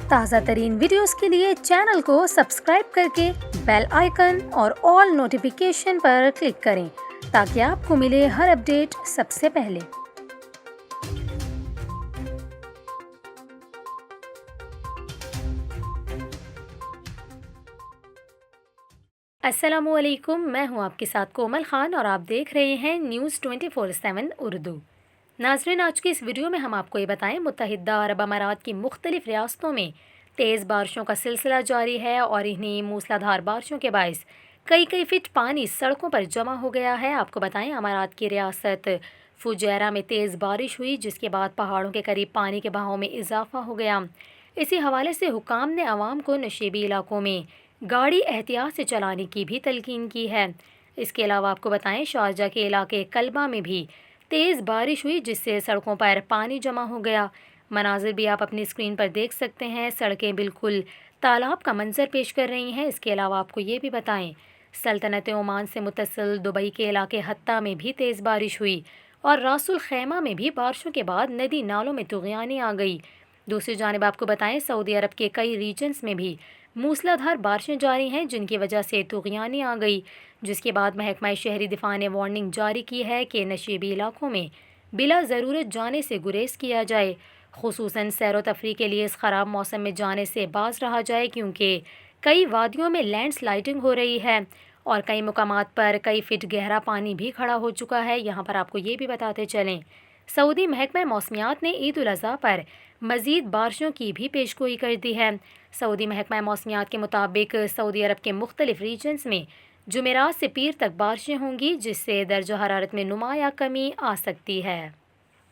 تازہ ترین ویڈیوز کے لیے چینل کو سبسکرائب کر کے بیل آئیکن اور آل نوٹیفیکیشن پر کلک کریں تاکہ آپ کو ملے ہر اپڈیٹ سب سے پہلے۔ السلام علیکم، میں ہوں آپ کے ساتھ کومل خان اور آپ دیکھ رہے ہیں نیوز 24/7 اردو۔ ناظرین، آج کی اس ویڈیو میں ہم آپ کو یہ بتائیں، متحدہ عرب امارات کی مختلف ریاستوں میں تیز بارشوں کا سلسلہ جاری ہے اور انہی موسلا دھار بارشوں کے باعث کئی فٹ پانی سڑکوں پر جمع ہو گیا ہے۔ آپ کو بتائیں، امارات کی ریاست فجیرہ میں تیز بارش ہوئی جس کے بعد پہاڑوں کے قریب پانی کے بہاؤ میں اضافہ ہو گیا۔ اسی حوالے سے حکام نے عوام کو نشیبی علاقوں میں گاڑی احتیاط سے چلانے کی بھی تلقین کی ہے۔ اس کے علاوہ آپ کو بتائیں، شارجہ کے علاقے کلبہ میں بھی تیز بارش ہوئی جس سے سڑکوں پر پانی جمع ہو گیا۔ مناظر بھی آپ اپنی اسکرین پر دیکھ سکتے ہیں، سڑکیں بالکل تالاب کا منظر پیش کر رہی ہیں۔ اس کے علاوہ آپ کو یہ بھی بتائیں، سلطنت عمان سے متصل دبئی کے علاقے حتہ میں بھی تیز بارش ہوئی اور راس الخیمہ میں بھی بارشوں کے بعد ندی نالوں میں طغیانی آ گئی۔ دوسری جانب آپ کو بتائیں، سعودی عرب کے کئی ریجنز میں بھی موسلا دھار بارشیں جاری ہیں جن کی وجہ سے طغیانی آ گئی، جس کے بعد محکمہ شہری دفاع نے وارننگ جاری کی ہے کہ نشیبی علاقوں میں بلا ضرورت جانے سے گریز کیا جائے، خصوصاً سیر و تفریح کے لیے اس خراب موسم میں جانے سے باز رہا جائے کیونکہ کئی وادیوں میں لینڈ سلائڈنگ ہو رہی ہے اور کئی مقامات پر کئی فٹ گہرا پانی بھی کھڑا ہو چکا ہے۔ یہاں پر آپ کو یہ بھی بتاتے چلیں، سعودی محکمہ موسمیات نے عید الاضحیٰ پر مزید بارشوں کی بھی پیشگوئی کر دی ہے۔ سعودی محکمہ موسمیات کے مطابق سعودی عرب کے مختلف ریجنز میں جمعرات سے پیر تک بارشیں ہوں گی جس سے درجہ حرارت میں نمایاں کمی آ سکتی ہے۔